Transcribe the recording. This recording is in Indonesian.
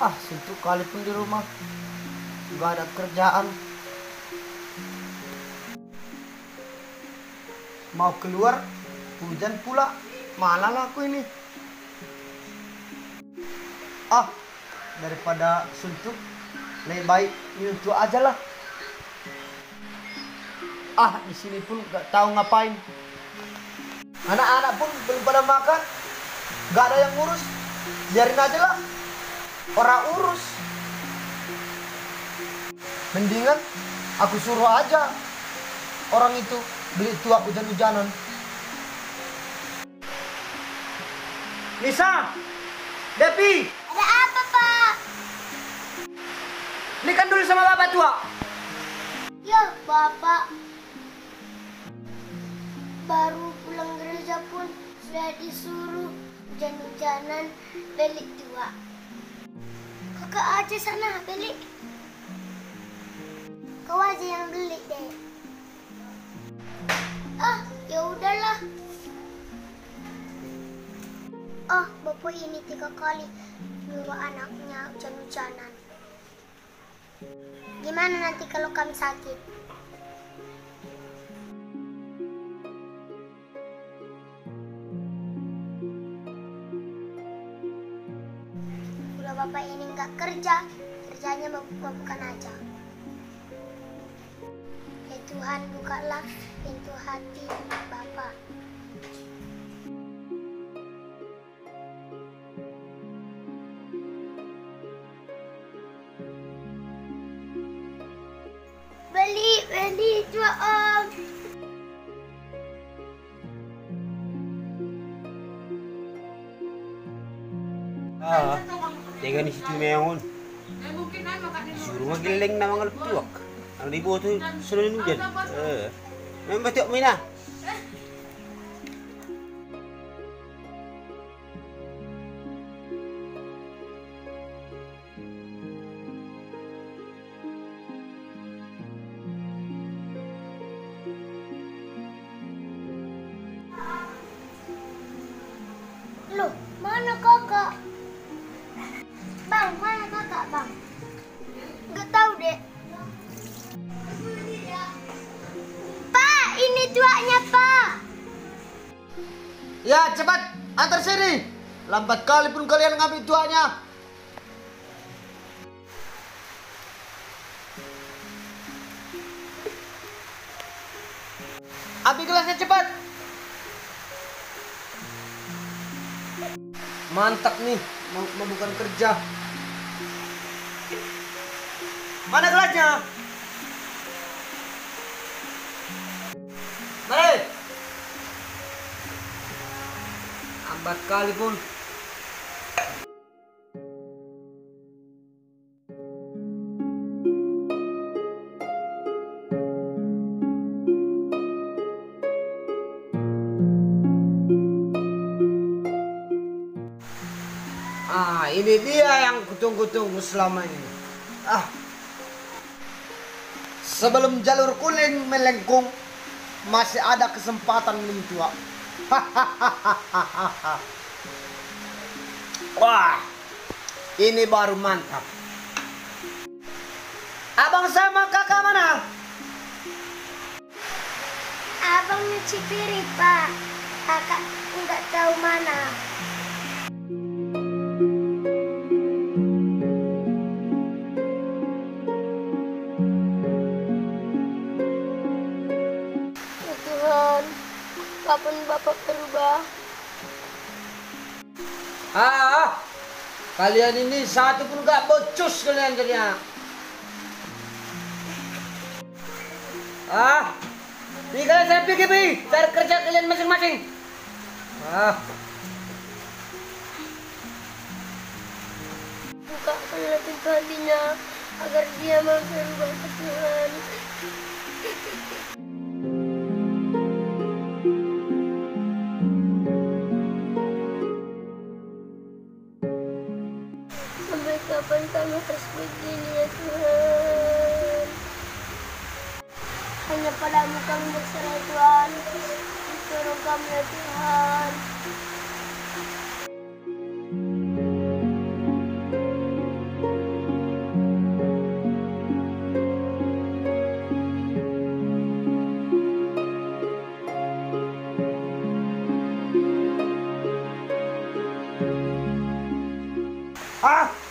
Suntuk kali pun di rumah. Gak ada kerjaan. Mau keluar, hujan pula. Malah aku ini. Daripada suntuk, lebih baik nyuntuk aja lah. Di sini pun gak tahu ngapain. Anak-anak pun belum pada makan. Gak ada yang ngurus. Biarin aja lah. Orang urus. Mendingan aku suruh aja orang itu beli tuak hujan-hujanan. Nisa, Depi, Ada apa, Pak? belikan dulu sama bapak tua. Ya, Bapak. Baru pulang gereja pun sudah disuruh hujan-hujanan beli tua. Kakak aja sana beli. Kau aja yang beli deh. Ya udahlah. Bapak ini 3 kali nyuruh anaknya hujan-hujanan. Gimana nanti kalau kami sakit? Udah bapak ini nggak kerja, kerjanya mabuk-mabukan aja. Ya Tuhan, bukalah pintu hati Bapak. Beli dua Om. Tega ni situ meon. Suruh magiling na mga lutuak. Ang libo tu sunod hujan. Memang betul mina. Loh, mana kakak? Bang, mana kakak, Bang? Nggak tahu deh. Pak, ini tuaknya, Pak. Ya, cepat antar sini. Lambat kali pun kalian ngambil tuanya. Ambil gelasnya cepat. Mantap nih, mau bukan kerja. Mana gelasnya? Mari. Lambat kali pun. Ini dia yang kutunggu-tunggu selama ini. Sebelum jalur kuning melengkung, masih ada kesempatan mentua. Wah, ini baru mantap. Abang sama kakak mana? Abang nyuci piring, Pak. Kakak nggak tahu mana. Ya Tuhan, kapan Bapak berubah? Kalian ini satu pun gak bocus kalian jadinya. Nih kalian saya pergi, cari kerja kalian masing-masing. Bukakan lagi hatinya agar dia mau berubah ke Tuhan. Sampai kapan kami harus begini ya Tuhan? Hanya padamu kami berserah Tuhan. Tolong kami ya Tuhan. Ah,